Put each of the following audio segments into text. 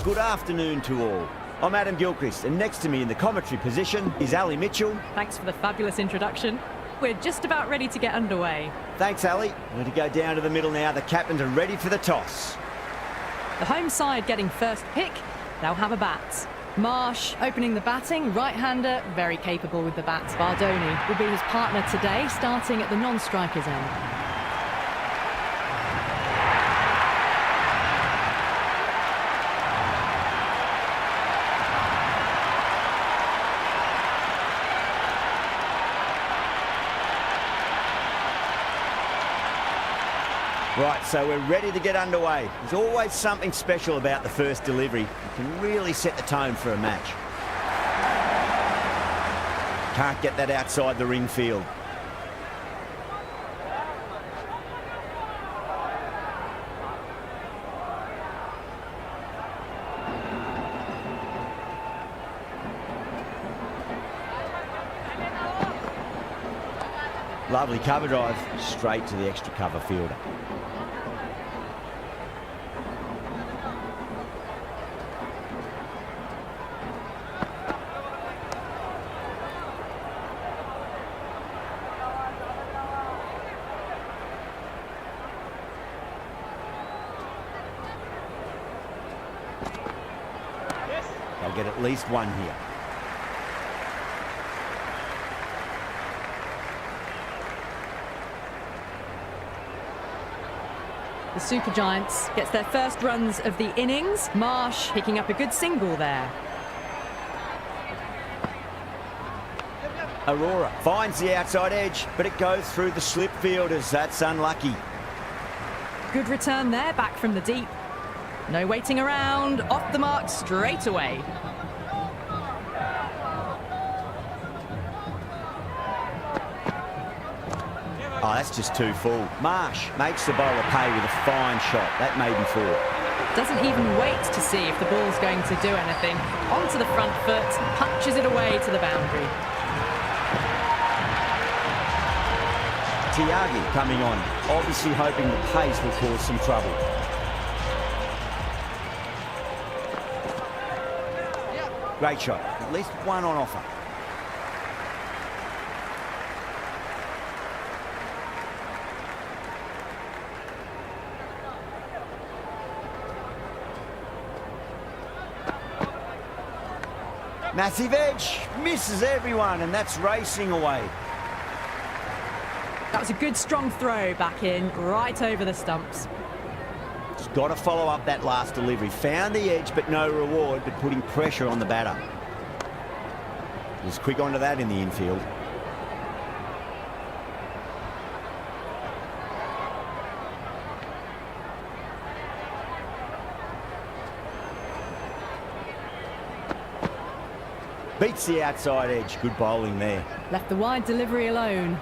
Good afternoon to all. I'm Adam Gilchrist, and next to me in the commentary position is Ali Mitchell. Thanks for the fabulous introduction. We're just about ready to get underway. Thanks, Ali. We're to go down to the middle now. The captains are ready for the toss. The home side getting first pick. They'll have a bat. Marsh opening the batting, right-hander, very capable with the bat. Bardoni will be his partner today, starting at the non-striker's end. Right, so we're ready to get underway. There's always something special about the first delivery. It can really set the tone for a match. Can't get that outside the ring field. Lovely cover drive, straight to the extra cover fielder. They'll get at least one here. The Super Giants gets their first runs of the innings. Marsh picking up a good single there. Aurora finds the outside edge, but it goes through the slip fielders. That's unlucky. Good return there, back from the deep. No waiting around, off the mark straight away. Oh, that's just too full. Marsh makes the bowler pay with a fine shot. That may be four. Doesn't even wait to see if the ball's going to do anything. Onto the front foot, punches it away to the boundary. Tiagi coming on, obviously hoping the pace will cause some trouble. Great shot, at least one on offer. Massive edge, misses everyone, and that's racing away. That was a good strong throw back in, right over the stumps. Just got to follow up that last delivery. Found the edge, but no reward, but putting pressure on the batter. Was quick onto that in the infield. Beats the outside edge. Good bowling there. Left the wide delivery alone.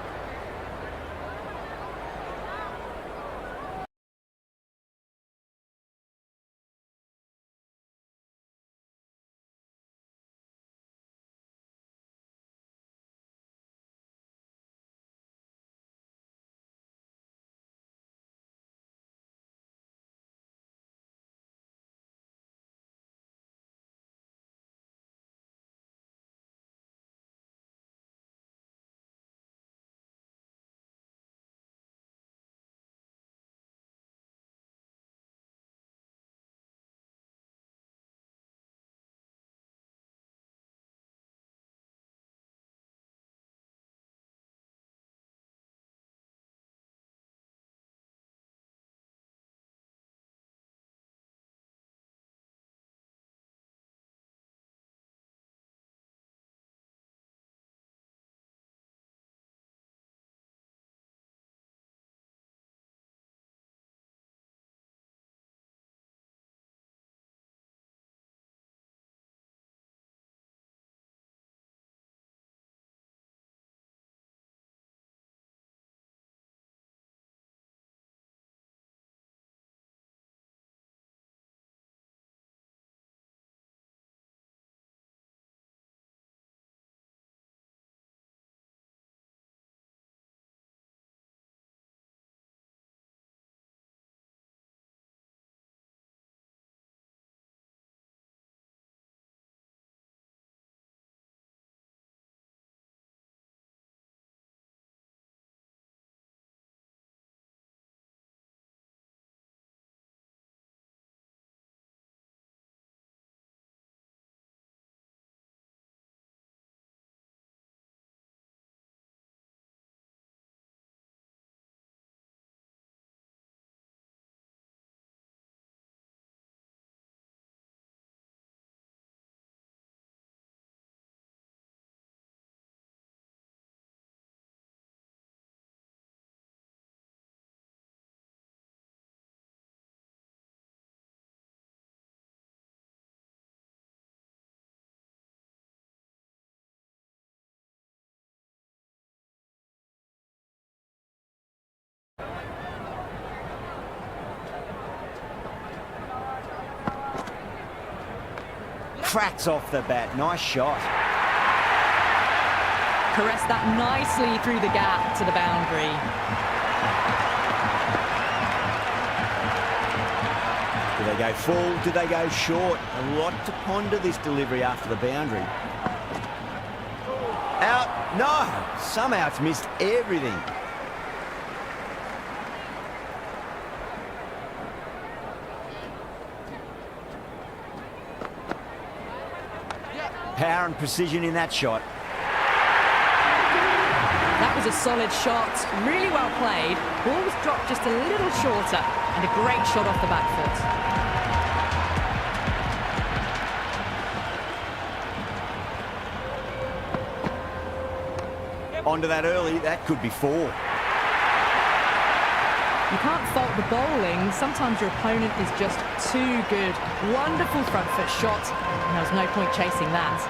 cracks off the bat. Nice shot. Caressed that nicely through the gap to the boundary. Do they go full? Do they go short? A lot to ponder this delivery after the boundary. Out. No. Somehow it's missed everything. Power and precision in that shot. That was a solid shot, really well played. Ball was dropped just a little shorter, and a great shot off the back foot. Onto that early, that could be 4. You can't fault the bowling. Sometimes your opponent is just too good. Wonderful front foot shot, and there was no point chasing that.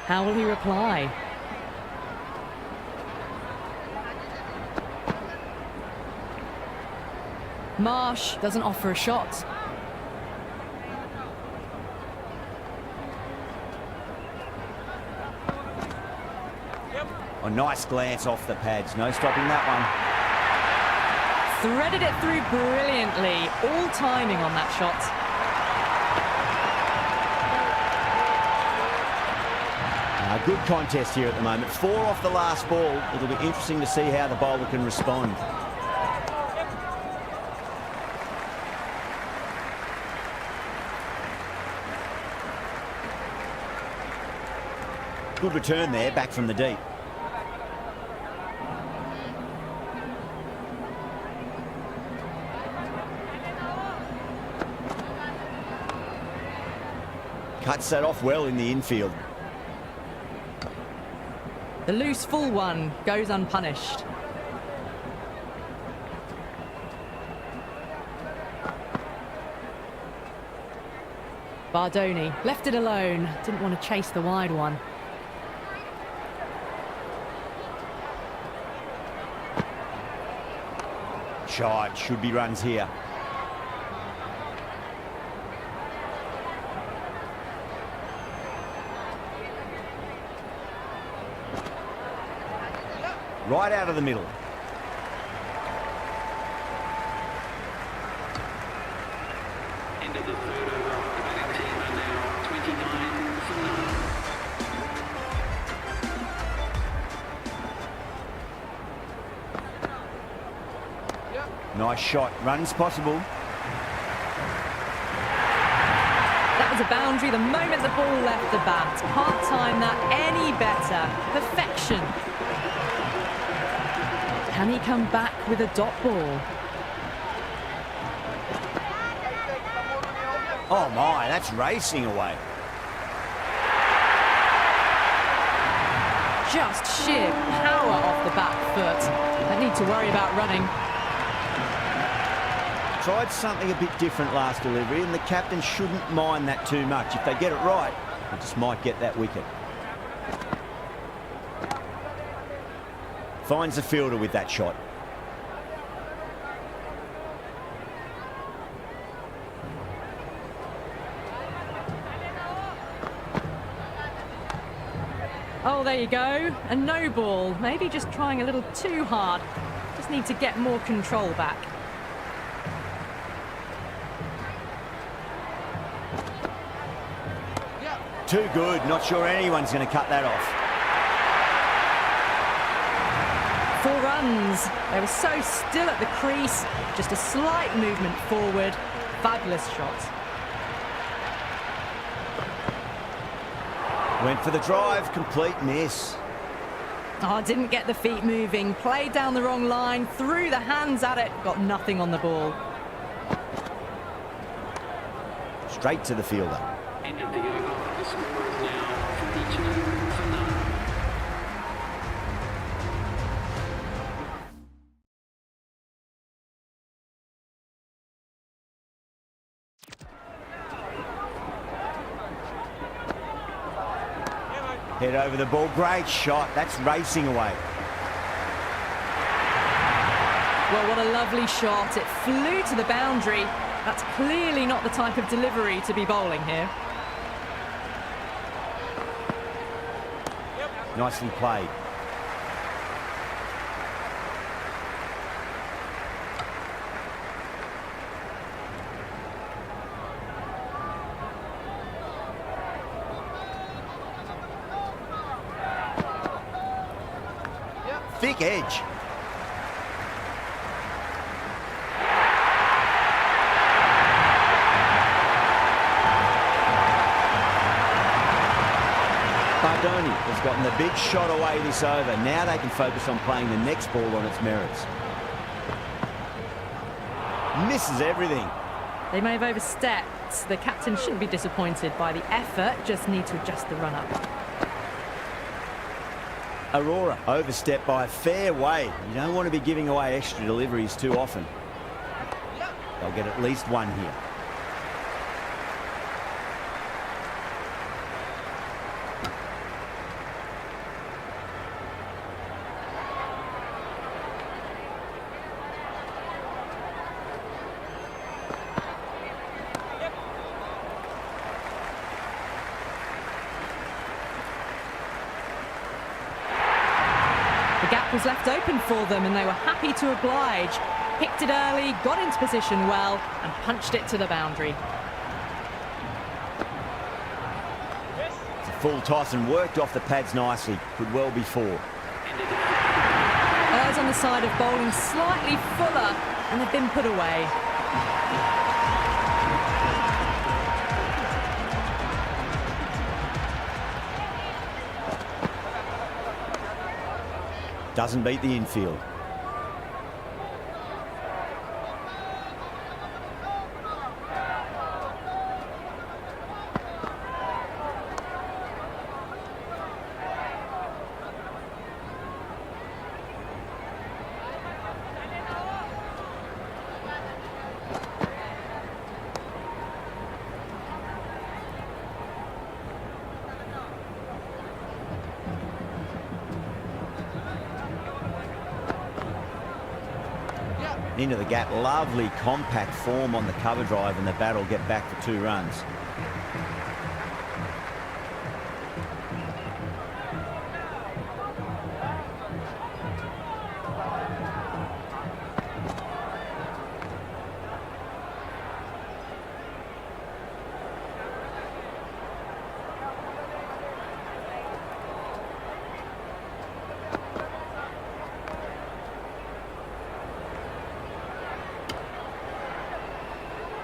How will he reply? Marsh doesn't offer a shot. A nice glance off the pads. No stopping that one. Threaded it through brilliantly. All timing on that shot. A good contest here at the moment. 4 off the last ball. It'll be interesting to see how the bowler can respond. Good return there, back from the deep. Cuts that off well in the infield. The loose full one goes unpunished. Bardoni left it alone. Didn't want to chase the wide one. Shot, should be runs here. Right out of the middle. End of the third over. The batting team are now 29 for 9. Nice shot. Runs possible. That was a boundary the moment the ball left the bat. Can't time that any better. Perfection. Can he come back with a dot ball? Oh my, that's racing away. Just sheer power off the back foot. Don't need to worry about running. Tried something a bit different last delivery, and the captain shouldn't mind that too much. If they get it right, they just might get that wicket. Finds the fielder with that shot. Oh, there you go. A no ball. Maybe just trying a little too hard. Just need to get more control back. Too good. Not sure anyone's going to cut that off. 4 runs. They were so still at the crease. Just a slight movement forward. Fabulous shot. Went for the drive. Complete miss. Oh, didn't get the feet moving. Played down the wrong line. Threw the hands at it. Got nothing on the ball. Straight to the fielder. End of the over. The score is now 42 for 9. Head over the ball. Great shot. That's racing away. Well, what a lovely shot. It flew to the boundary. That's clearly not the type of delivery to be bowling here. Nicely played. Thick edge. Bardoni has gotten the big shot away this over. Now they can focus on playing the next ball on its merits. Misses everything. They may have overstepped. The captain shouldn't be disappointed by the effort, just need to adjust the run-up. Aurora overstepped by a fair way. You don't want to be giving away extra deliveries too often. They'll get at least one here. The gap was left open for them and they were happy to oblige. Picked it early, got into position well and punched it to the boundary. It's a full toss and worked off the pads nicely. Could well be four. Errs on the side of bowling slightly fuller and they've been put away. Doesn't beat the infield. Into the gap, lovely compact form on the cover drive, and the bat will get back for 2 runs.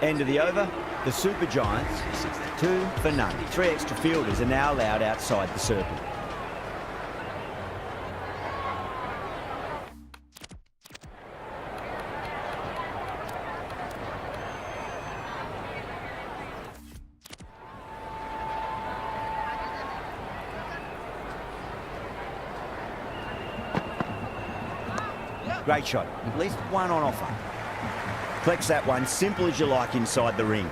End of the over. The Super Giants, 2 for none. 3 extra fielders are now allowed outside the circle. Great shot. At least one on offer. Collects that one, simple as you like, inside the ring.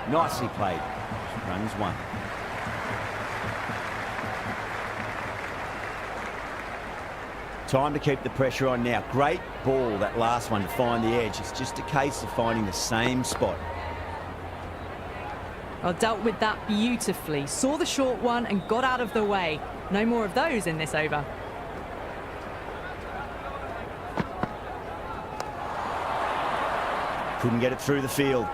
Nicely played. Runs 1. Time to keep the pressure on now. Great ball, that last one, to find the edge. It's just a case of finding the same spot. Well, dealt with that beautifully. Saw the short one and got out of the way. No more of those in this over. Couldn't get it through the field.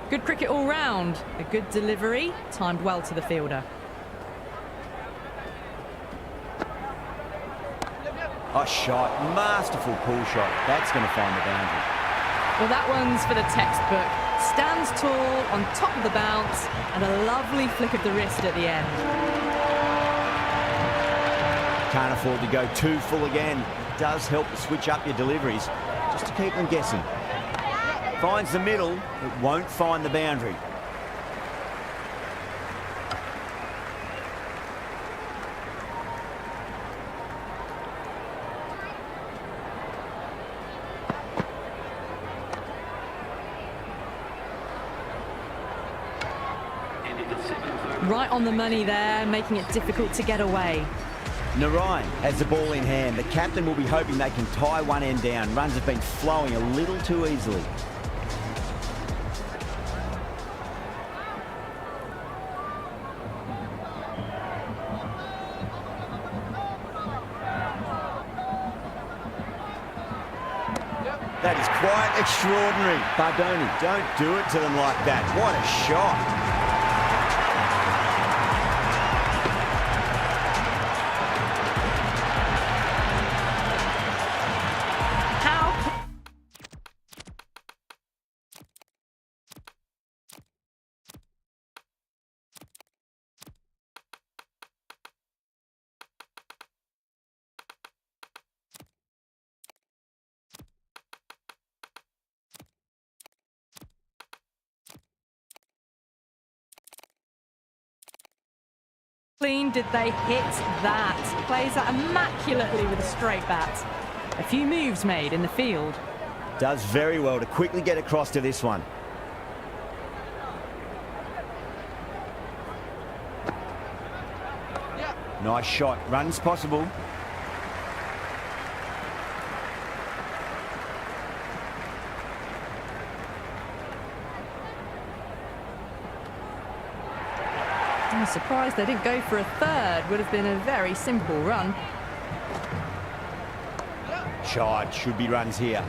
Good cricket all round. A good delivery, timed well to the fielder. A shot, masterful pull shot. That's going to find the boundary. Well, that one's for the textbook. Stands tall, on top of the bounce, and a lovely flick of the wrist at the end. Can't afford to go too full again. It does help to switch up your deliveries, just to keep them guessing. Finds the middle, it won't find the boundary. Right on the money there, making it difficult to get away. Narayan has the ball in hand. The captain will be hoping they can tie one end down. Runs have been flowing a little too easily. That is quite extraordinary. Bardoni, don't do it to them like that. What a shot. Clean did they hit that. Plays that immaculately with a straight bat. A few moves made in the field. Does very well to quickly get across to this one. Nice shot. Runs possible. I'm surprised they didn't go for a third. Would have been a very simple run. Charge. Should be runs here.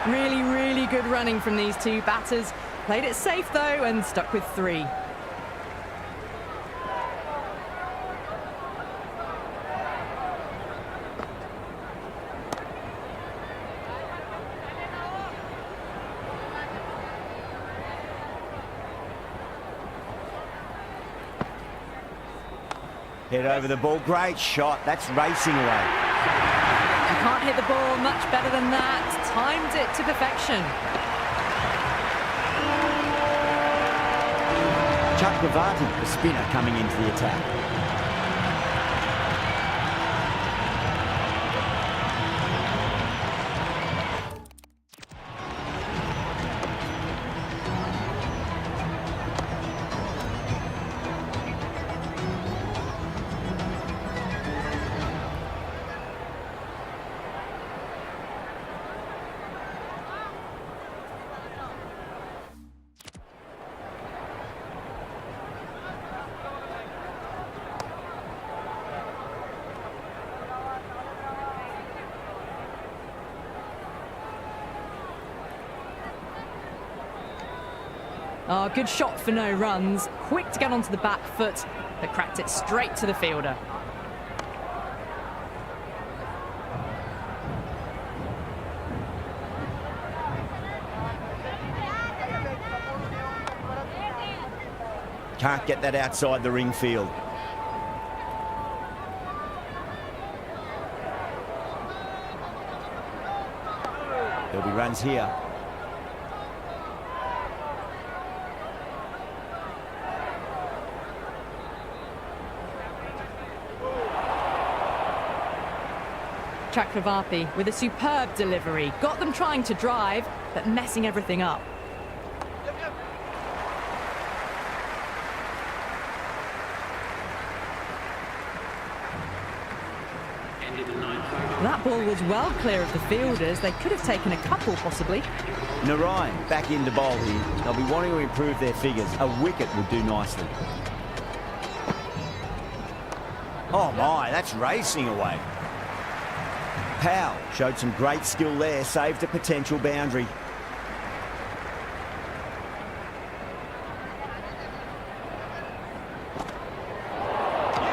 Really, really good running from these two batters. Played it safe though and stuck with 3. Head over the ball. Great shot. That's racing away. You can't hit the ball much better than that. Timed it to perfection. Chakravarti, the spinner, coming into the attack. Oh, good shot for no runs. Quick to get onto the back foot, but cracked it straight to the fielder. Can't get that outside the ring field. There'll be runs here. Chakravarti with a superb delivery. Got them trying to drive, but messing everything up. That ball was well clear of the fielders. They could have taken a couple, possibly. Narayan back into bowl here. They'll be wanting to improve their figures. A wicket would do nicely. Oh my, that's racing away. Powell showed some great skill there, saved a potential boundary.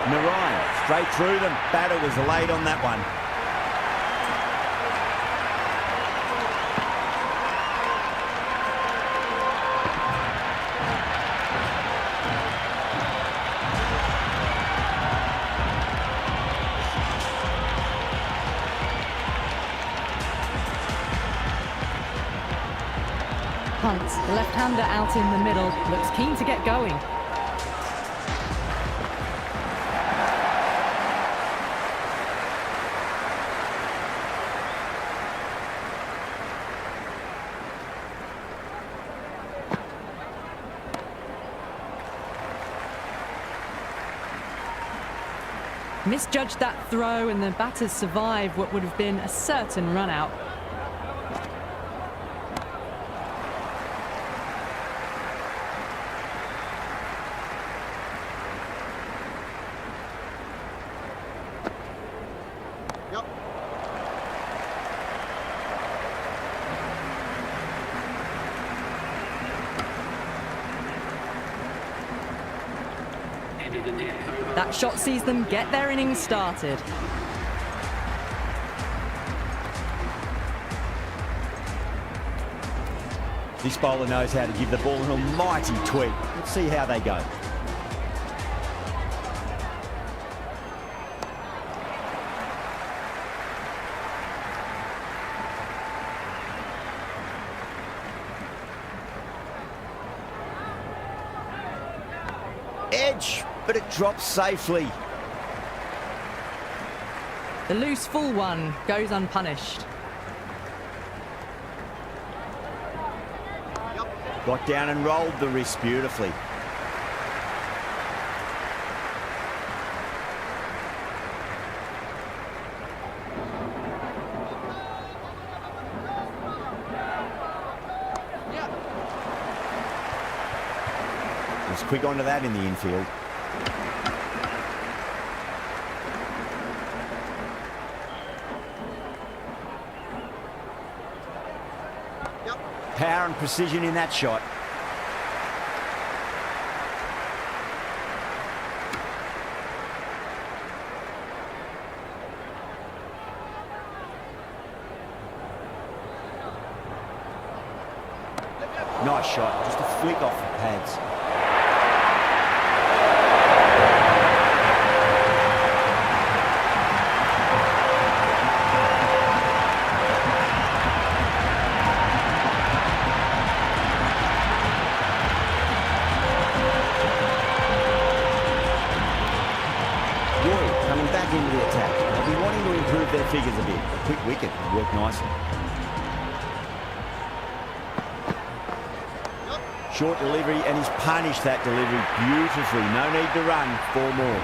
Narayan straight through them. Batter was late on that one. Hunt, the left-hander out in the middle, looks keen to get going. Misjudged that throw and the batters survived what would have been a certain run out. That shot sees them get their innings started. This bowler knows how to give the ball an almighty tweak. Let's see how they go. Edge, but it drops safely. The loose full one goes unpunished. Got down and rolled the wrist beautifully. Was quick onto that in the infield. Power and precision in that shot. Nice shot, just a flick off the pads. Coming back into the attack. They'll be wanting to improve their figures a bit. A quick wicket would work nicely. Short delivery, and he's punished that delivery beautifully. No need to run, 4 more.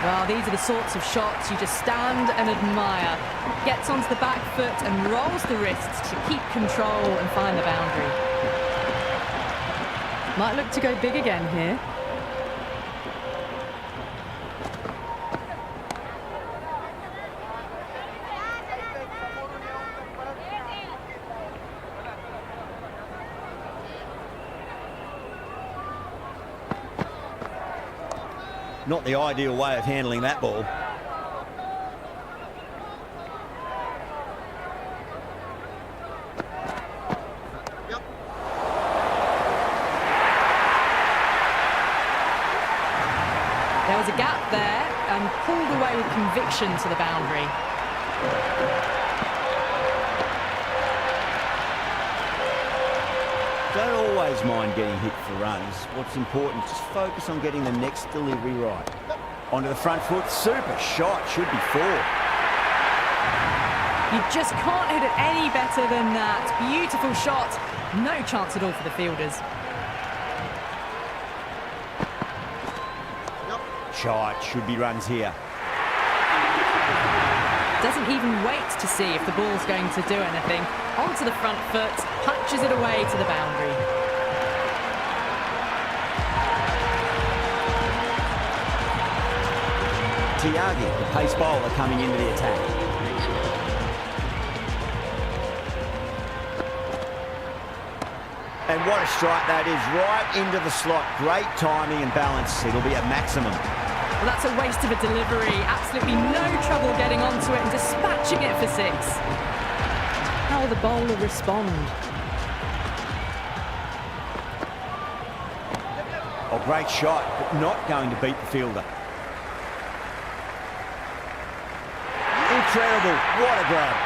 Well, these are the sorts of shots you just stand and admire. Gets onto the back foot and rolls the wrists to keep control and find the boundary. Might look to go big again here. Not the ideal way of handling that ball. There was a gap there and pulled away with conviction to the boundary. Don't always mind getting hit for runs. What's important is just focus on getting the next delivery right. Onto the front foot, super shot, should be 4. You just can't hit it any better than that. Beautiful shot, no chance at all for the fielders. Shot, should be runs here. Doesn't even wait to see if the ball's going to do anything. Onto the front foot, punches it away to the boundary. Tiagi, the pace bowler, coming into the attack. And what a strike that is, right into the slot. Great timing and balance. It'll be at maximum. Well, that's a waste of a delivery. Absolutely no trouble getting onto it and dispatching it for 6. How will the bowler respond? Oh, great shot, but not going to beat the fielder. Incredible, what a grab.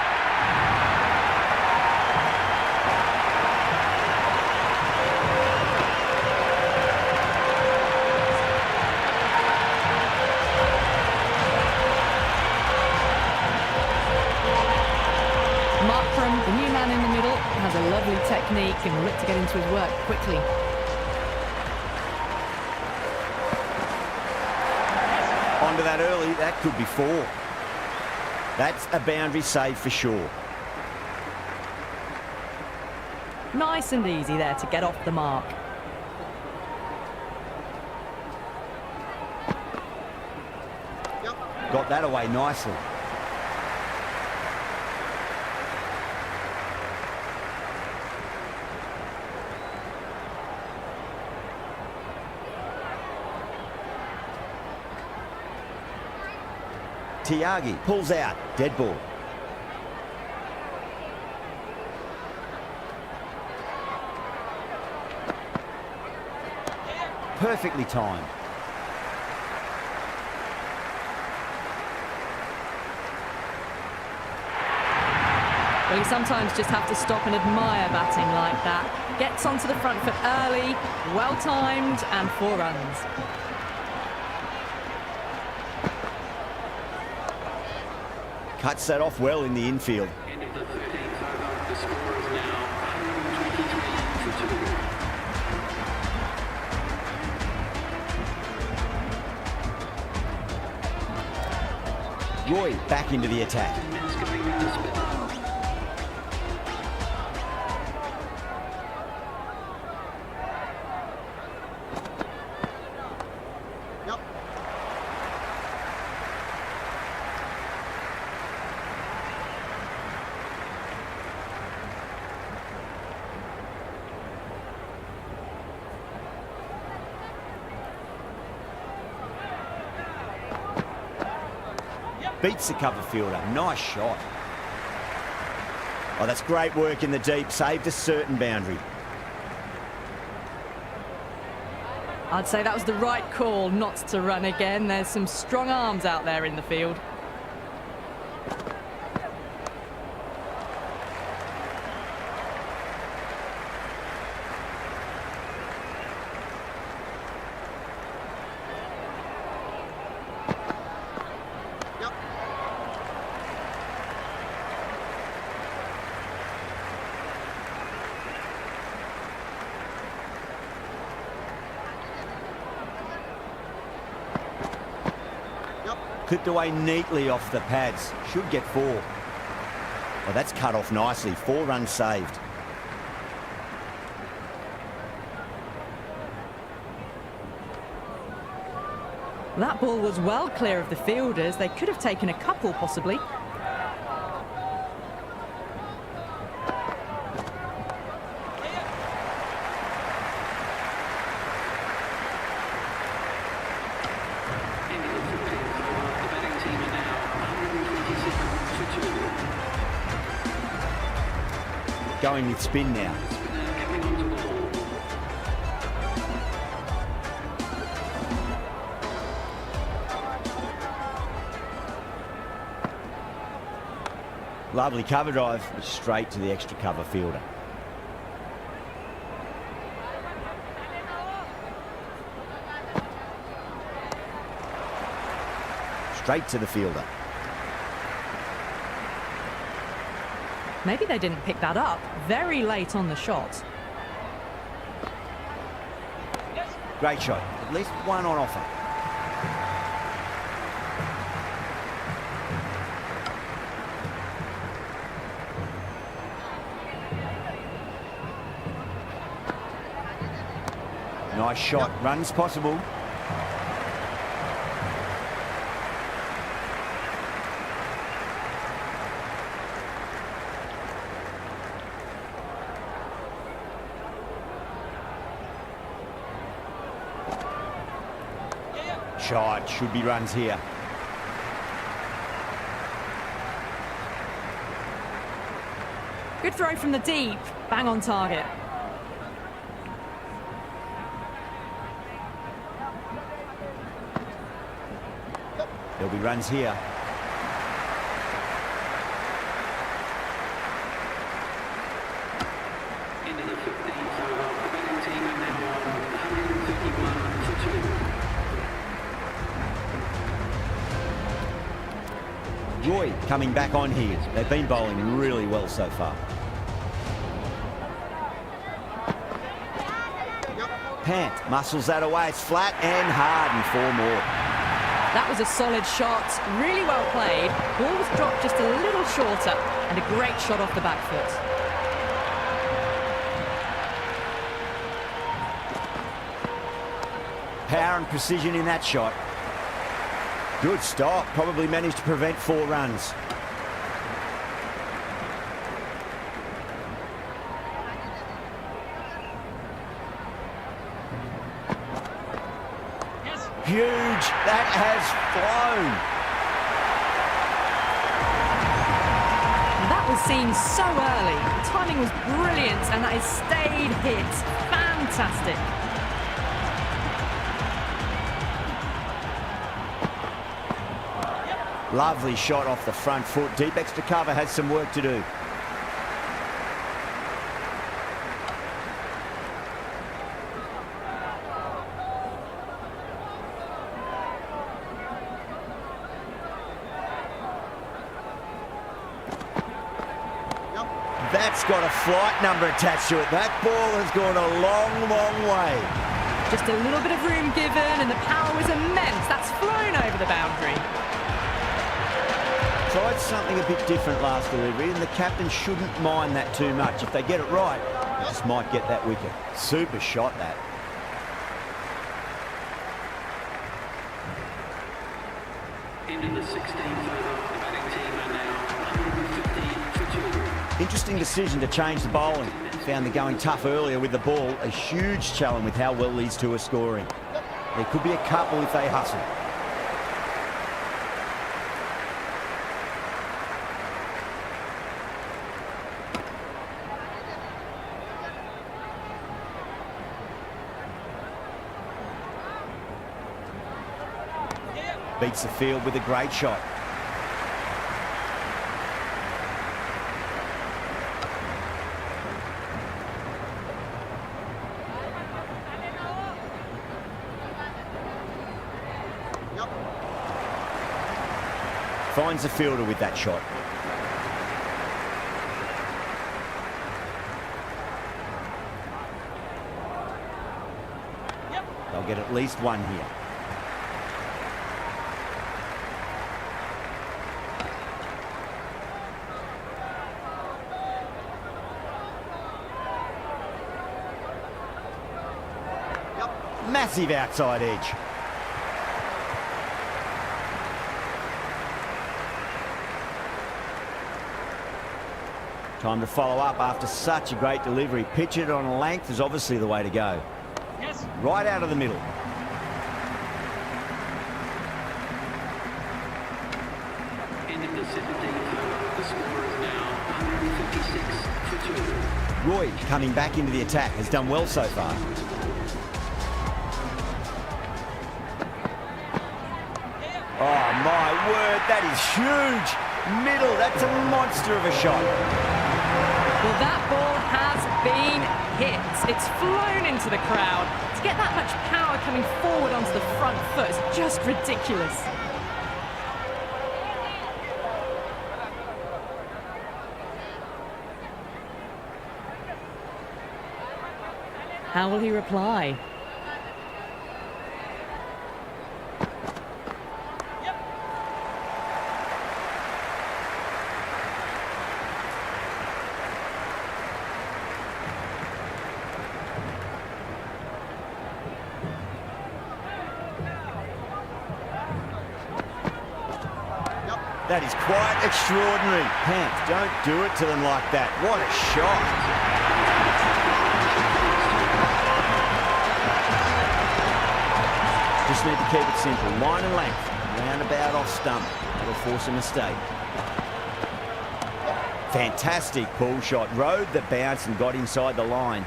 The new man in the middle has a lovely technique and will look to get into his work quickly. onto that early. That could be 4. That's a boundary save for sure. Nice and easy there to get off the mark. Got that away nicely. Tiagi pulls out. Dead ball. Perfectly timed. Well, you sometimes just have to stop and admire batting like that. Gets onto the front foot early, well timed, and 4 runs. Cuts that off well in the infield. End of the 13th over. The score is now 123 for 2. Roy back into the attack. It's going to spin. Beats the cover fielder. Nice shot. Oh, that's great work in the deep. Saved a certain boundary. I'd say that was the right call not to run again. There's some strong arms out there in the field. Clipped away neatly off the pads. Should get 4. Oh, that's cut off nicely. 4 runs saved. That ball was well clear of the fielders. They could have taken a couple, possibly. Going with spin now. Lovely cover drive, straight to the extra cover fielder. Straight to the fielder. Maybe they didn't pick that up. Very late on the shot. Great shot. At least one on offer. Nice shot. Runs possible. Shot. Should be runs here. Good throw from the deep. Bang on target. There'll be runs here. Into the 15th over. The batting team are now on 131 for 2. Roy coming back on here. They've been bowling really well so far. Pant muscles that away. It's flat and hard and 4 more. That was a solid shot, really well played. Ball was dropped just a little shorter, and a great shot off the back foot. Power and precision in that shot. Good stop. Probably managed to prevent 4 runs. Huge. That has flown. That was seen so early. The timing was brilliant, and that has stayed hit. Fantastic. Lovely shot off the front foot. Deep extra cover has some work to do. That's got a flight number attached to it. That ball has gone a long, long way. Just a little bit of room given, and the power was immense. That's flown over the boundary. Tried something a bit different last delivery, and the captain shouldn't mind that too much. If they get it right, they just might get that wicket. Super shot, that. Into the 16th over. The batting team are now 115 for 2. Interesting decision to change the bowling. Found the going tough earlier with the ball. A huge challenge with how well these two are scoring. There could be a couple if they hustle. Beats the field with a great shot. Finds the fielder with that shot. They'll get at least one here. Massive outside edge. Time to follow up after such a great delivery. Pitch it on a length is obviously the way to go. Yes. Right out of the middle. Into the 17th over. The score is now 156 for 2. Roy, coming back into the attack, has done well so far. Oh my word, that is huge. Middle, that's a monster of a shot. Well, that ball has been hit. It's flown into the crowd. To get that much power coming forward onto the front foot is just ridiculous. How will he reply? That is quite extraordinary. Pants, don't do it to them like that. What a shot. Just need to keep it simple. Line and length. Roundabout off stump. That'll force a mistake. Fantastic pull shot. Rode the bounce and got inside the line.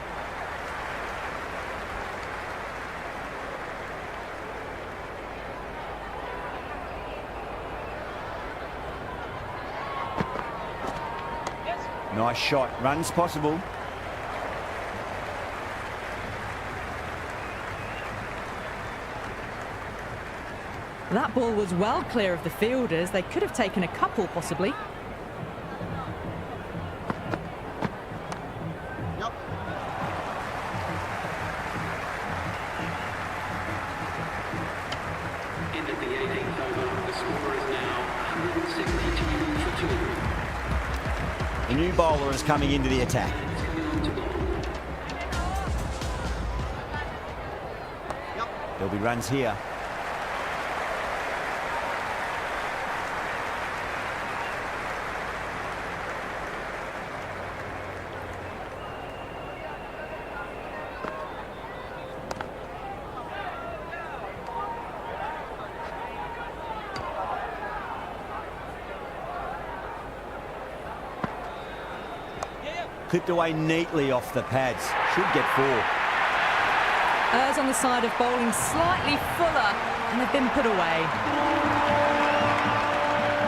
Nice shot. Runs possible. That ball was well clear of the fielders. They could have taken a couple, possibly. Into the 18th bowler is coming into the attack. There'll be runs here. Clipped away neatly off the pads. Should get 4. Errs on the side of bowling slightly fuller, and they've been put away.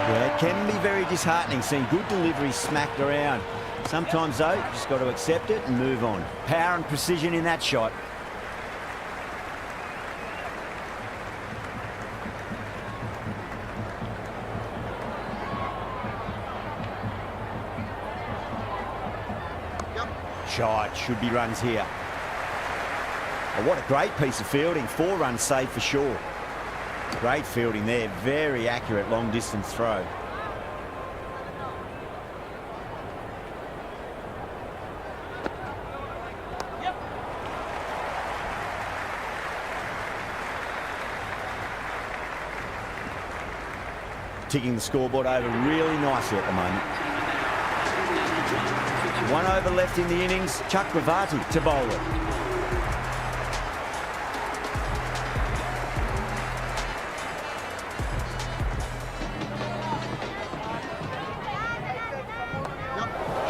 Yeah, it can be very disheartening seeing good delivery smacked around. Sometimes, though, you just got to accept it and move on. Power and precision in that shot. Shot, should be runs here. Oh, what a great piece of fielding. 4 runs saved for sure. Great fielding there. Very accurate long distance throw. Ticking the scoreboard over really nicely at the moment. 1 over left in the innings. Chakravarti to bowl it.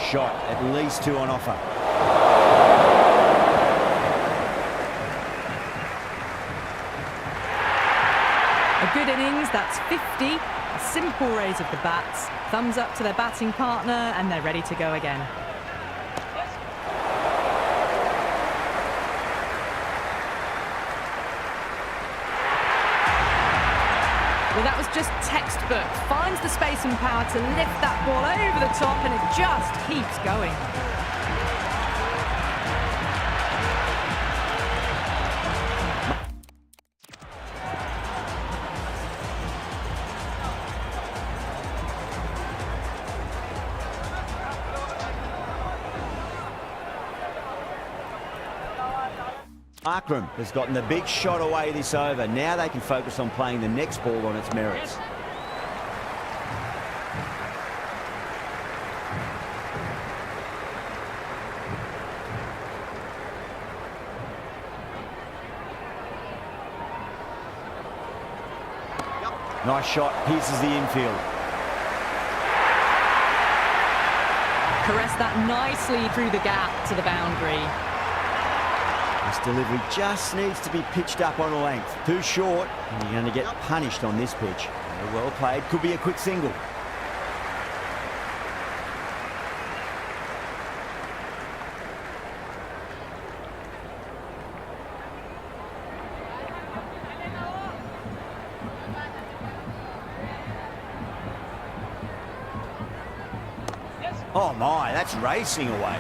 Shot, at least 2 on offer. A good innings, that's 50. A simple raise of the bats. Thumbs up to their batting partner, and they're ready to go again. Well, that was just textbook. Finds the space and power to lift that ball over the top, and it just keeps going. Akram has gotten the big shot away this over. Now they can focus on playing the next ball on its merits. Nice shot, pierces the infield. Caress that nicely through the gap to the boundary. This delivery just needs to be pitched up on a length. Too short, and you're going to get punished on this pitch. Well played, could be a quick single. Oh my, that's racing away.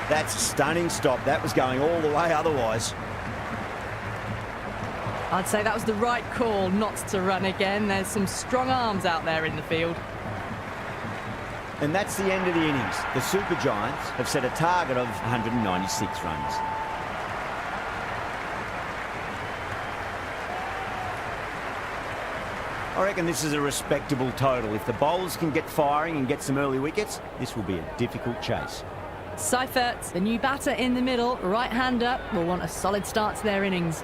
That's a stunning stop. That was going all the way otherwise. I'd say that was the right call not to run again. There's some strong arms out there in the field. And that's the end of the innings. The Super Giants have set a target of 196 runs. I reckon this is a respectable total. If the bowlers can get firing and get some early wickets, this will be a difficult chase. Seifert, the new batter in the middle, right-hander, will want a solid start to their innings.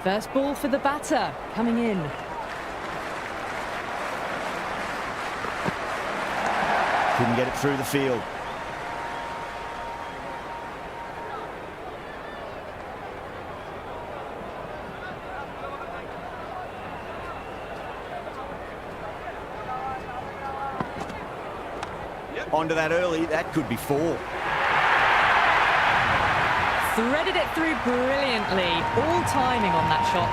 First ball for the batter, coming in. Couldn't get it through the field. Onto that early, that could be 4. Threaded it through brilliantly. All timing on that shot.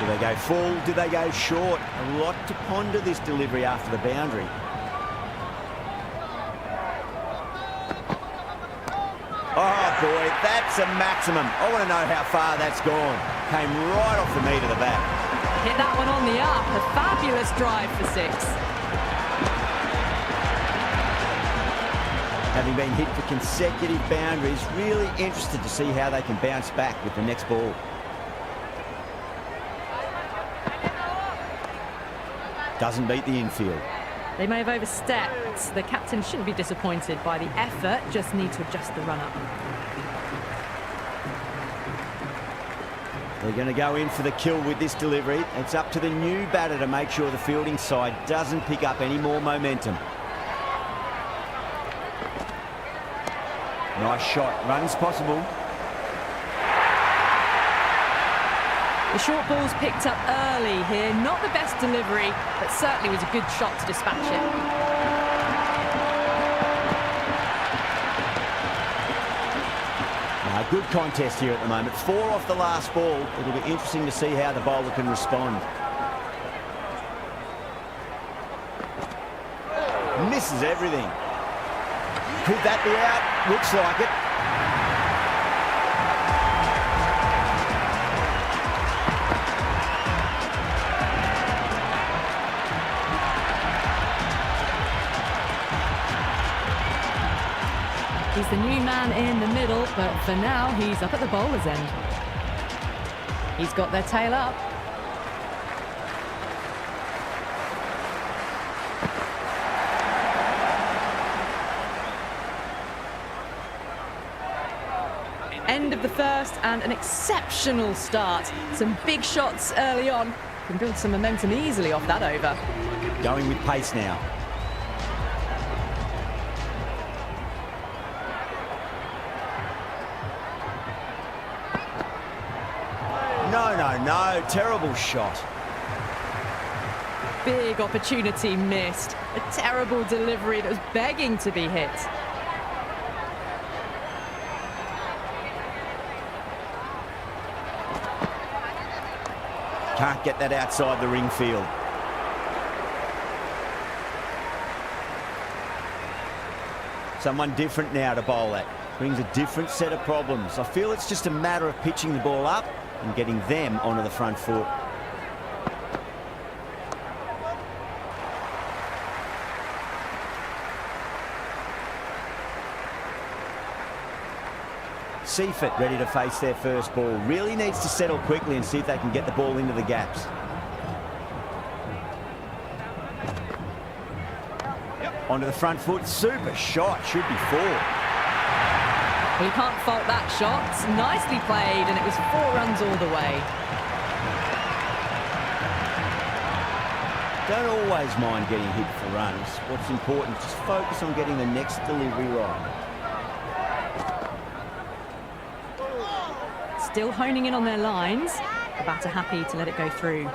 Do they go full? Do they go short? A lot to ponder this delivery after the boundary. Oh boy, that's a maximum. I want to know how far that's gone. Came right off the meat of the bat. Hit that one on the up. A fabulous drive for 6. Having been hit for consecutive boundaries, really interested to see how they can bounce back with the next ball. Doesn't beat the infield. They may have overstepped. The captain shouldn't be disappointed by the effort, just need to adjust the run-up. They're going to go in for the kill with this delivery. It's up to the new batter to make sure the fielding side doesn't pick up any more momentum. Nice shot. Runs possible. The short ball's picked up early here. Not the best delivery, but certainly was a good shot to dispatch it. Good contest here at the moment. 4 off the last ball. It'll be interesting to see how the bowler can respond. Misses everything. Could that be out? Looks like it. He's the new man in the middle, but for now, he's up at the bowler's end. He's got their tail up. End of the first and an exceptional start. Some big shots early on. Can build some momentum easily off that over. Going with pace now. No, terrible shot. Big opportunity missed. A terrible delivery that was begging to be hit. Can't get that outside the ring field. Someone different now to bowl at. Brings a different set of problems. I feel it's just a matter of pitching the ball up and getting them onto the front foot. Seaford ready to face their first ball. Really needs to settle quickly and see if they can get the ball into the gaps. Onto the front foot. Super shot. Should be 4. Well, you can't fault that shot. Nicely played, and it was 4 runs all the way. Don't always mind getting hit for runs. What's important is just focus on getting the next delivery right. Still honing in on their lines. The batter happy to let it go through.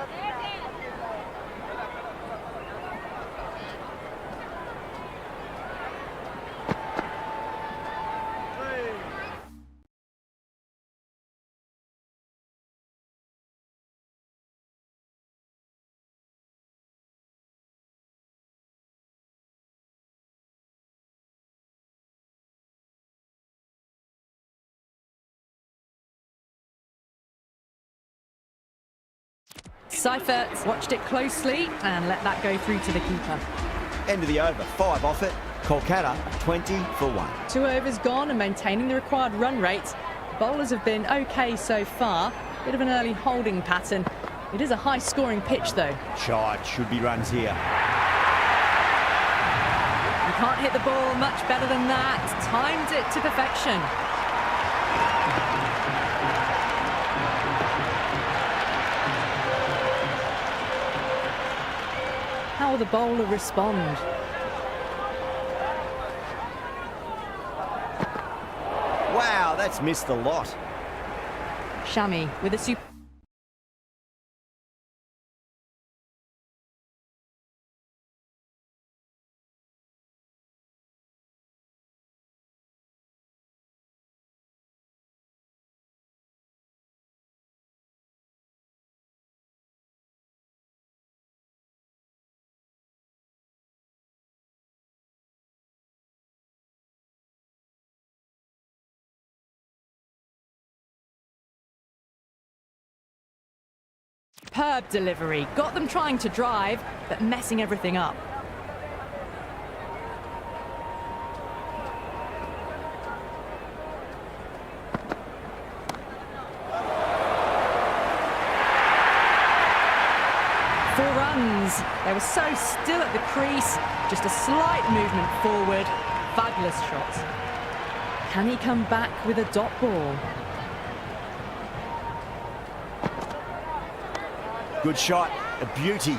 Seifert watched it closely and let that go through to the keeper. End of the over. 5 off it. Kolkata 20 for 1. 2 overs gone and maintaining the required run rate. Bowlers have been okay so far. Bit of an early holding pattern. It is a high-scoring pitch, though. Charge. Should be runs here. You can't hit the ball much better than that. Timed it to perfection. How will the bowler respond? Wow, that's missed the lot. Shami with a super... Superb delivery. Got them trying to drive, but messing everything up. Four runs. They were so still at the crease. Just a slight movement forward. Fabulous shot. Can he come back with a dot ball? Good shot, a beauty.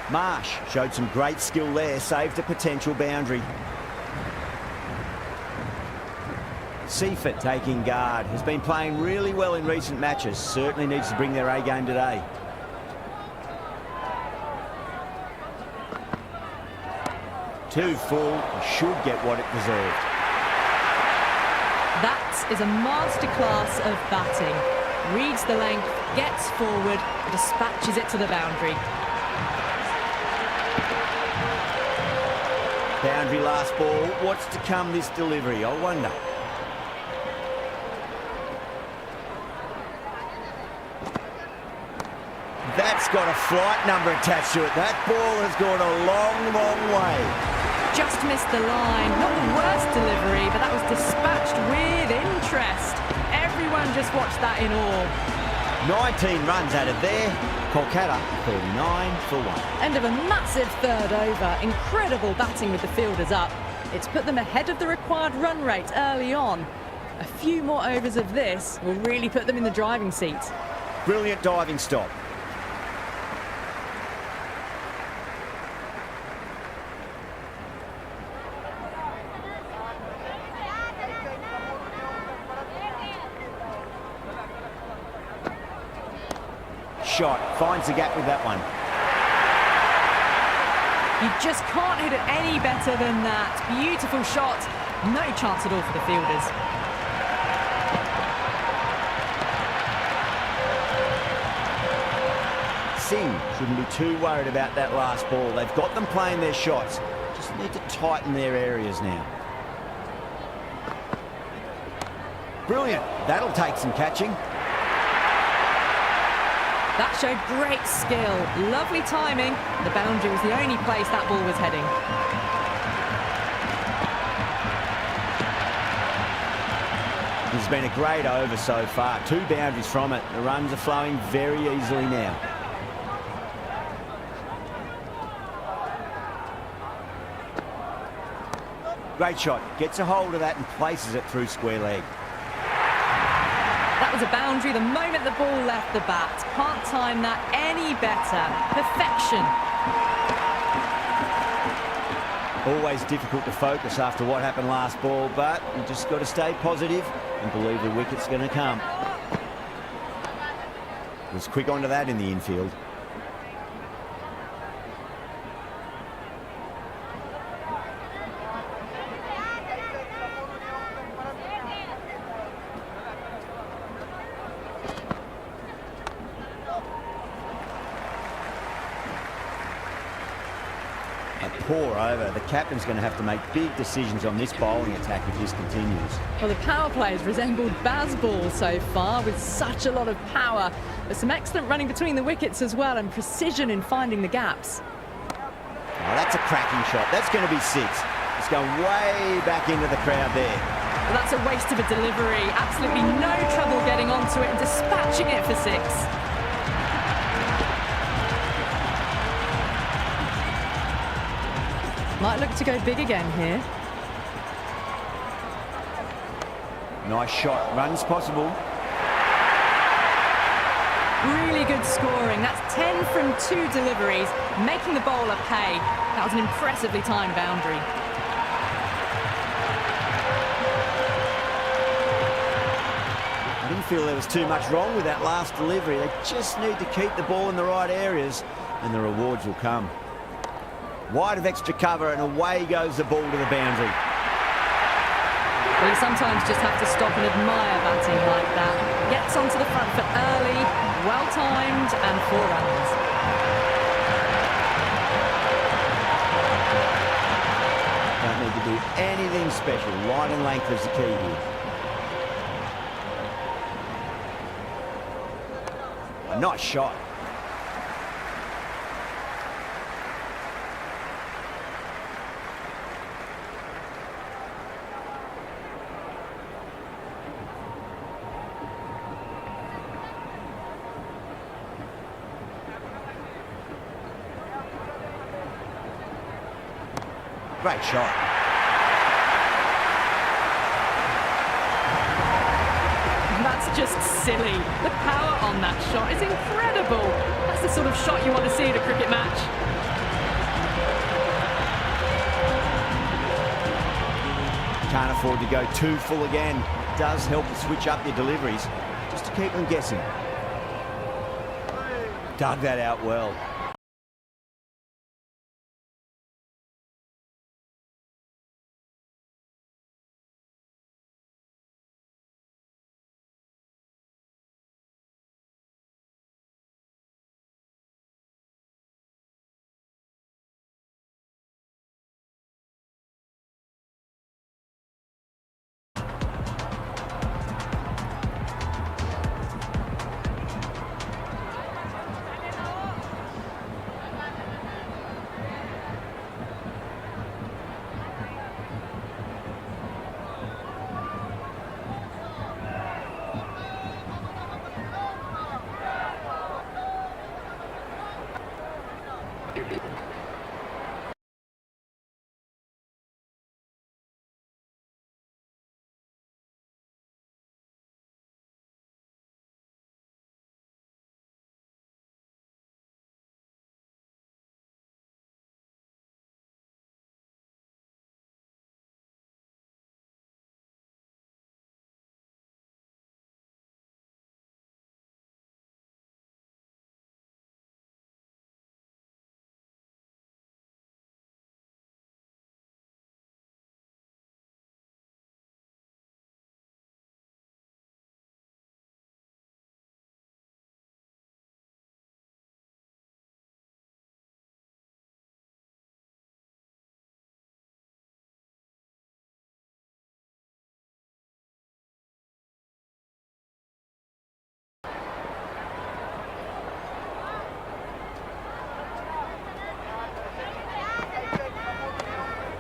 Marsh showed some great skill there, saved a potential boundary. Seifert taking guard, has been playing really well in recent matches, certainly needs to bring their A game today. Too full, should get what it deserved. That is a masterclass of batting. Reads the length, gets forward, dispatches it to the boundary. Boundary last ball. What's to come this delivery, I wonder. That's got a flight number attached to it. That ball has gone a long, long way. Just missed the line. Not the worst delivery, but that was dispatched with interest. Everyone just watched that in awe. 19 runs added there. Kolkata 39 for 1. End of a massive third over. Incredible batting with the fielders up. It's put them ahead of the required run rate early on. A few more overs of this will really put them in the driving seat. Brilliant diving stop. Shot, finds the gap with that one. You just can't hit it any better than that. Beautiful shot. No chance at all for the fielders. Singh shouldn't be too worried about that last ball. They've got them playing their shots. Just need to tighten their areas now. Brilliant. That'll take some catching. That showed great skill. Lovely timing. The boundary was the only place that ball was heading. This has been a great over so far. 2 boundaries from it. The runs are flowing very easily now. Great shot. Gets a hold of that and places it through square leg. That was a boundary the moment the ball left the bat. Can't time that any better. Perfection. Always difficult to focus after what happened last ball, but you just got to stay positive and believe the wicket's going to come. Was quick onto that in the infield. A poor over. The captain's going to have to make big decisions on this bowling attack if this continues. Well, the power play has resembled Bazball so far with such a lot of power. There's some excellent running between the wickets as well and precision in finding the gaps. Oh, that's a cracking shot. That's going to be 6. It's going way back into the crowd there. Well, that's a waste of a delivery. Absolutely no trouble getting onto it and dispatching it for 6. Might look to go big again here. Nice shot. Runs possible. Really good scoring. That's 10 from 2 deliveries, making the bowler pay. That was an impressively timed boundary. I didn't feel there was too much wrong with that last delivery. They just need to keep the ball in the right areas and the rewards will come. Wide of extra cover and away goes the ball to the boundary. Well, you sometimes just have to stop and admire batting like that. Gets onto the front foot early, well-timed and 4 runs. Don't need to do anything special. Line and length is the key here. A nice shot. Great shot. That's just silly. The power on that shot is incredible. That's the sort of shot you want to see at a cricket match. Can't afford to go too full again. It does help to switch up your deliveries, just to keep them guessing. Dug that out well.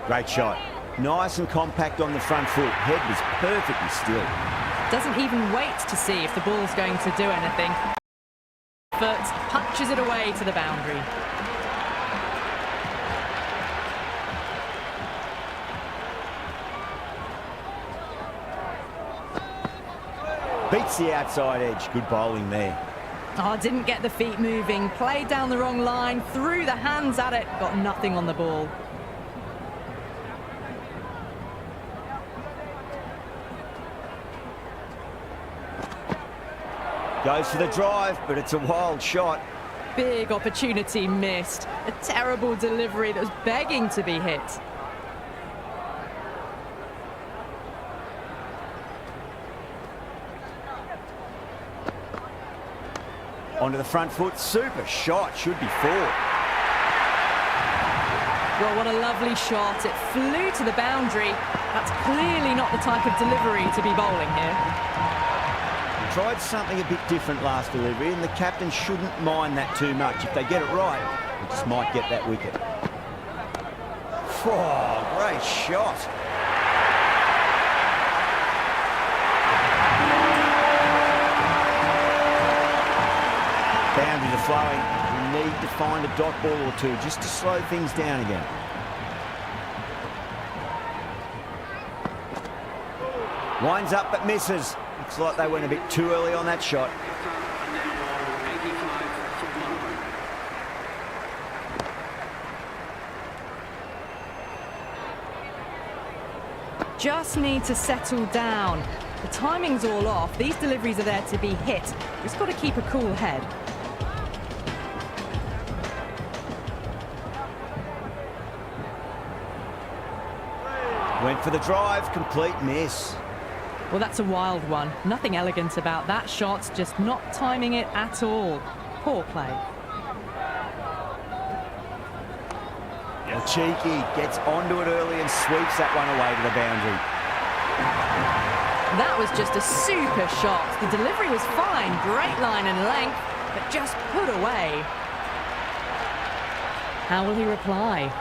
Great shot. Nice and compact on the front foot. Head was perfectly still. Doesn't even wait to see if the ball's going to do anything. Foot punches it away to the boundary. Beats the outside edge. Good bowling there. Oh, didn't get the feet moving. Played down the wrong line. Threw the hands at it. Got nothing on the ball. Goes for the drive, but it's a wild shot. Big opportunity missed. A terrible delivery that was begging to be hit. Onto the front foot. Super shot. Should be four. Well, what a lovely shot. It flew to the boundary. That's clearly not the type of delivery to be bowling here. Tried something a bit different last delivery, and the captain shouldn't mind that too much. If they get it right, they just might get that wicket. Oh, great shot. Boundaries are flowing. We need to find a dot ball or two just to slow things down again. Winds up but misses. Looks like they went a bit too early on that shot. Just need to settle down. The timing's all off. These deliveries are there to be hit. Just got to keep a cool head. Went for the drive, complete miss. Well, that's a wild one. Nothing elegant about that shot, just not timing it at all. Poor play. Well, cheeky, gets onto it early and sweeps that one away to the boundary. That was just a super shot. The delivery was fine, great line and length, but just put away. How will he reply?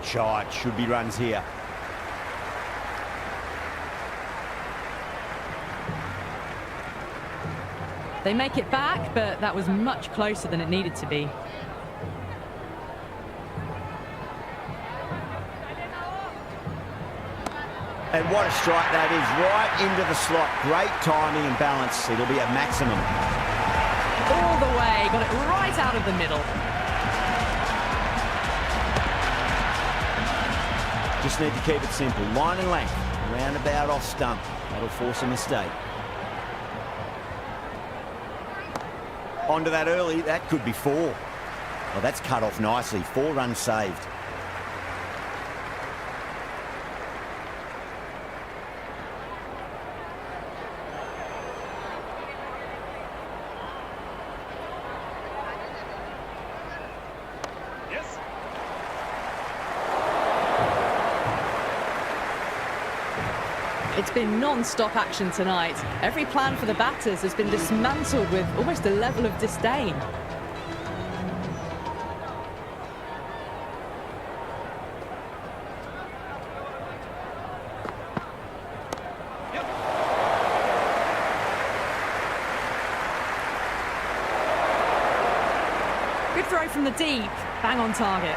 Shot, should be runs here. They make it back, but that was much closer than it needed to be. And what a strike that is, right into the slot. Great timing and balance. It'll be a maximum. All the way, got it right out of the middle. Just need to keep it simple. Line and length. Roundabout off stump. That'll force a mistake. Onto that early. That could be 4. Well, that's cut off nicely. 4 runs saved. It's been non-stop action tonight. Every plan for the batters has been dismantled with almost a level of disdain. Good throw from the deep, bang on target.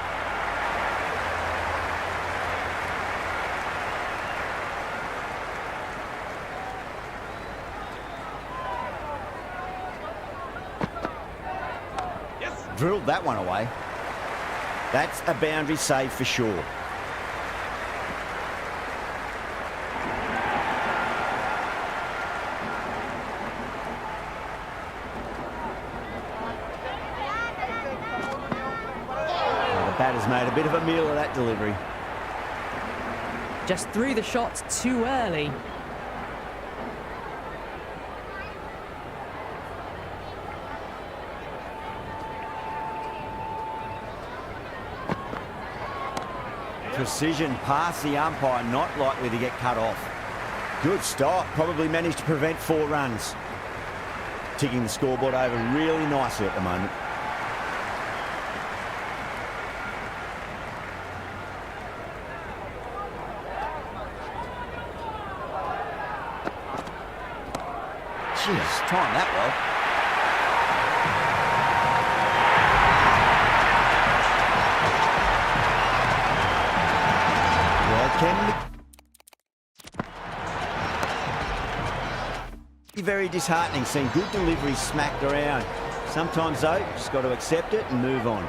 Drilled that one away. That's a boundary save for sure. Well, the batter's made a bit of a meal of that delivery. Just threw the shot too early. Precision past the umpire, not likely to get cut off. Good stop, probably managed to prevent 4 runs. Ticking the scoreboard over really nicely at the moment. Jeez, timed that well. Very disheartening seeing good deliveries smacked around. Sometimes though, just got to accept it and move on.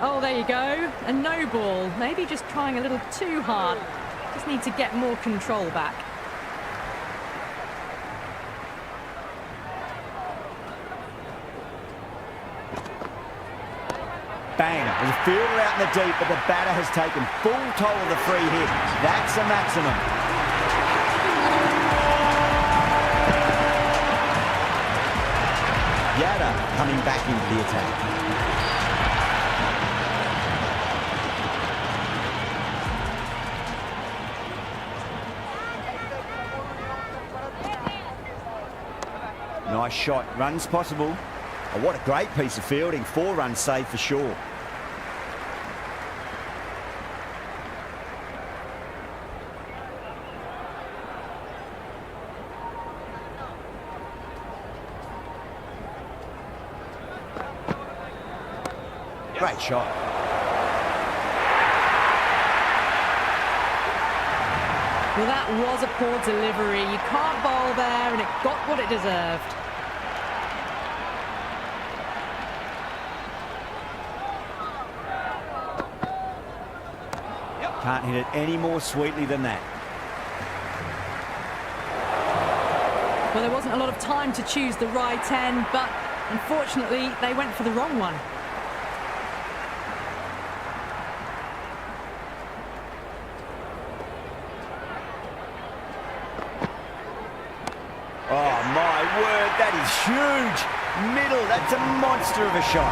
Oh, there you go. A no ball. Maybe just trying a little too hard. Just need to get more control back. Bang! There's a fielder out in the deep, but the batter has taken full toll of the free hit. That's a maximum. Yada coming back into the attack. Nice shot. Runs possible. Oh, what a great piece of fielding. 4 runs saved for sure. Great shot. Well, that was a poor delivery. You can't bowl there, and it got what it deserved. Can't hit it any more sweetly than that. Well, there wasn't a lot of time to choose the right end, but unfortunately, they went for the wrong one. Oh, my word, that is huge. Middle, that's a monster of a shot.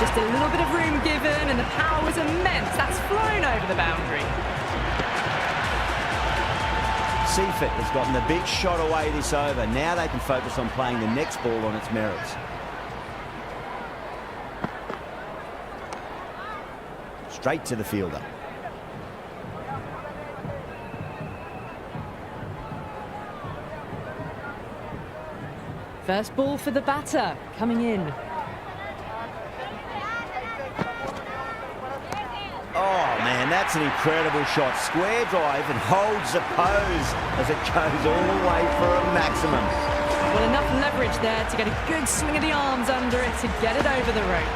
Just a little bit of room given, and the power was immense. That's flown over the boundary. Seaford has gotten the big shot away this over. Now they can focus on playing the next ball on its merits. Straight to the fielder. First ball for the batter, coming in. Oh, And that's an incredible shot. Square drive and holds the pose as it goes all the way for a maximum. Well, enough leverage there to get a good swing of the arms under it to get it over the rope.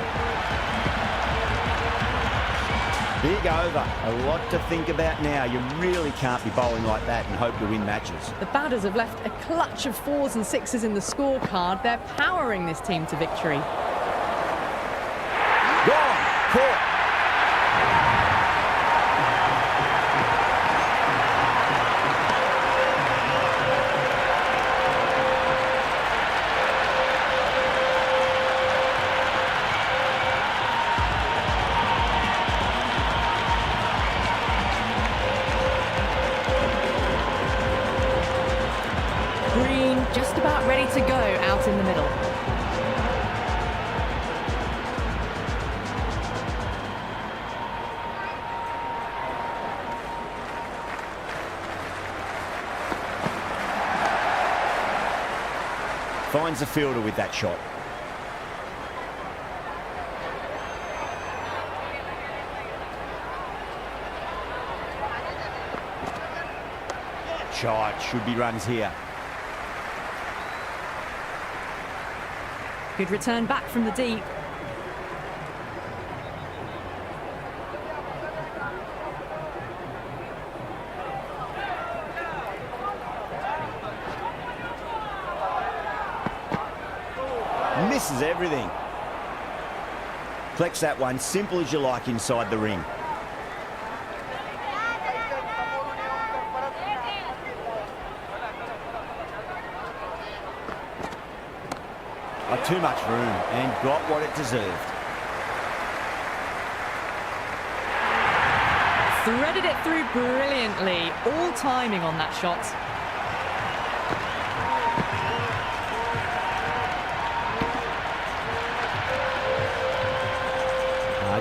Big over. A lot to think about now. You really can't be bowling like that and hope to win matches. The batters have left a clutch of 4s and 6s in the scorecard. They're powering this team to victory. Gone. Caught. Green just about ready to go out in the middle. Finds the fielder with that shot. Shot. Should be runs here. Good return back from the deep. Misses everything. Collects that one, simple as you like inside the ring. Too much room and got what it deserved. Threaded it through brilliantly. All timing on that shot.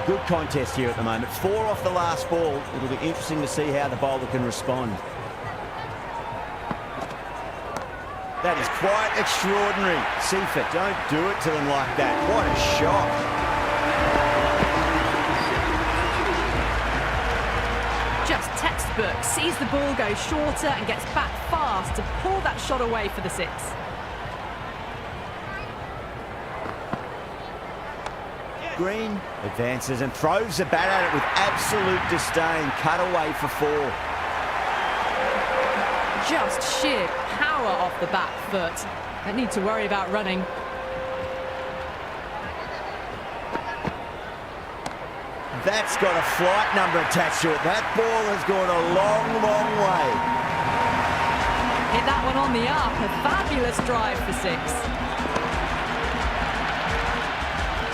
Good contest here at the moment. 4 off the last ball. It'll be interesting to see how the bowler can respond. That is quite extraordinary. Seifert, don't do it to them like that. What a shot. Just textbook. Sees the ball go shorter and gets back fast to pull that shot away for the 6. Green advances and throws the bat at it with absolute disdain. Cut away for 4. Just sheer power off the back foot. Don't need to worry about running. That's got a flight number attached to it. That ball has gone a long, long way. Hit that one on the up. A fabulous drive for 6.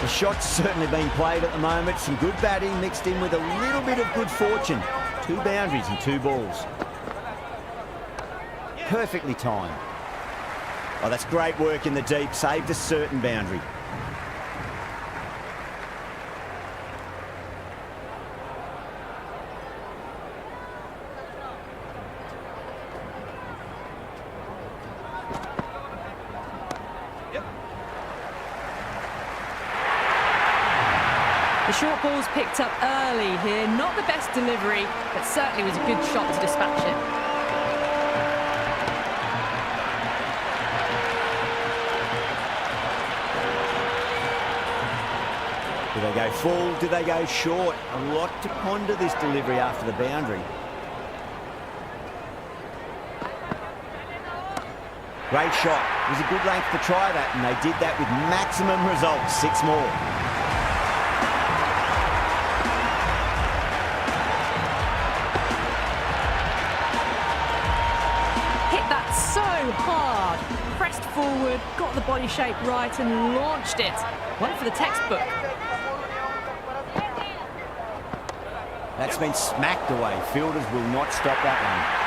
The shot's certainly being played at the moment. Some good batting mixed in with a little bit of good fortune. 2 boundaries and 2 balls. Perfectly timed. Oh, that's great work in the deep. Saved a certain boundary. The short ball's picked up early here. Not the best delivery, but certainly was a good shot to dispatch it. Do they go full? Do they go short? A lot to ponder this delivery after the boundary. Great shot. It was a good length to try that, and they did that with maximum results. 6 more. So hard. Pressed forward, got the body shape right and launched it. One for the textbook. That's been smacked away. Fielders will not stop that one.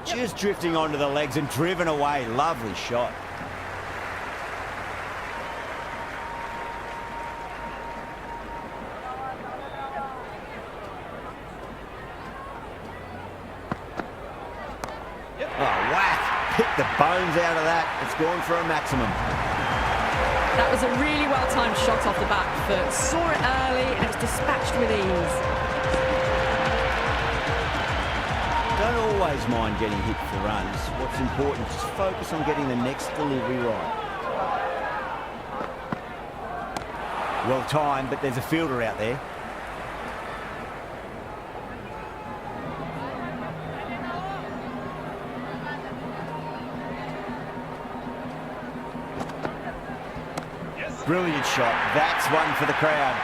Just drifting onto the legs and driven away. Lovely shot. Oh, whack. Hit the bones out of that. It's gone for a maximum. That was a really well-timed shot off the back foot. Saw it early and it was dispatched with ease. Don't always mind getting hit for runs. What's important is focus on getting the next delivery right. Well timed, but there's a fielder out there. Brilliant shot. That's one for the crowd.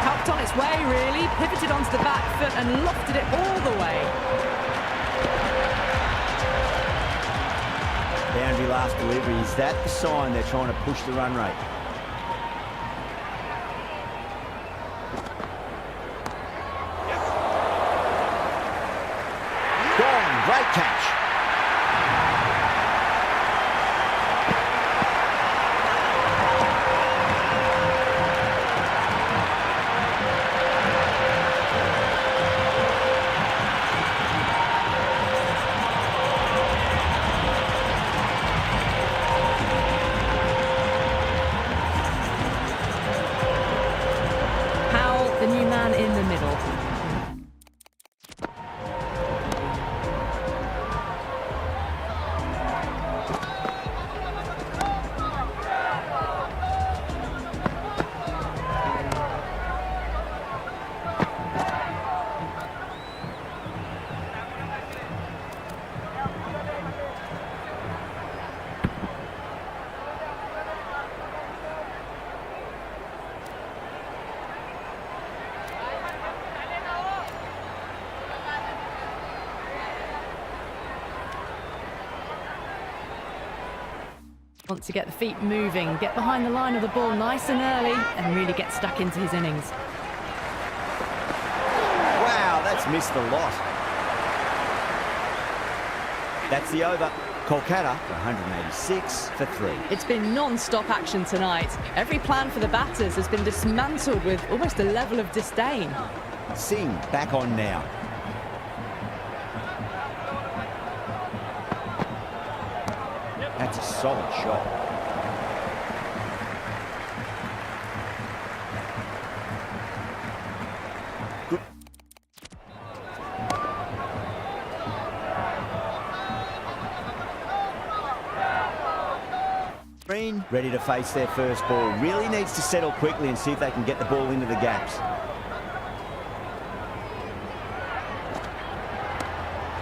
Helped on its way, really. Pivoted onto the back foot and lofted it all the way. Boundary last delivery. Is that the sign they're trying to push the run rate? Gone. Great catch. The new man in the middle. Want to get the feet moving, get behind the line of the ball nice and early and really get stuck into his innings. Wow, that's missed the lot. That's the over. Kolkata, 186 for 3. It's been non-stop action tonight. Every plan for the batters has been dismantled with almost a level of disdain. Singh back on now. That's a solid shot. Good. Green ready to face their first ball. Really needs to settle quickly and see if they can get the ball into the gaps.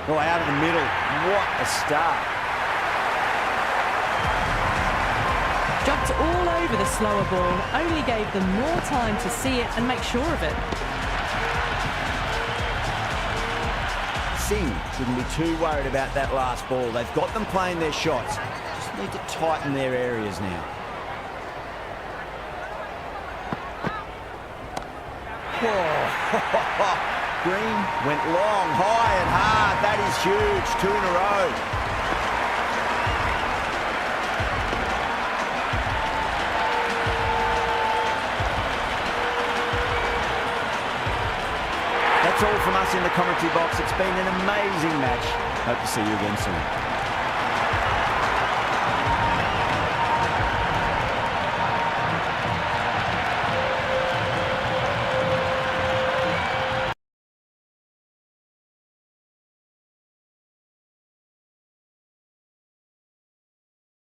Oh, out of the middle. What a start. Jumped all over the slower ball, only gave them more time to see it and make sure of it. Singh shouldn't be too worried about that last ball. They've got them playing their shots. Just need to tighten their areas now. Oh. Green went long, high and hard. That is huge. 2 in a row. That's all from us in the commentary box. It's been an amazing match. Hope to see you again soon.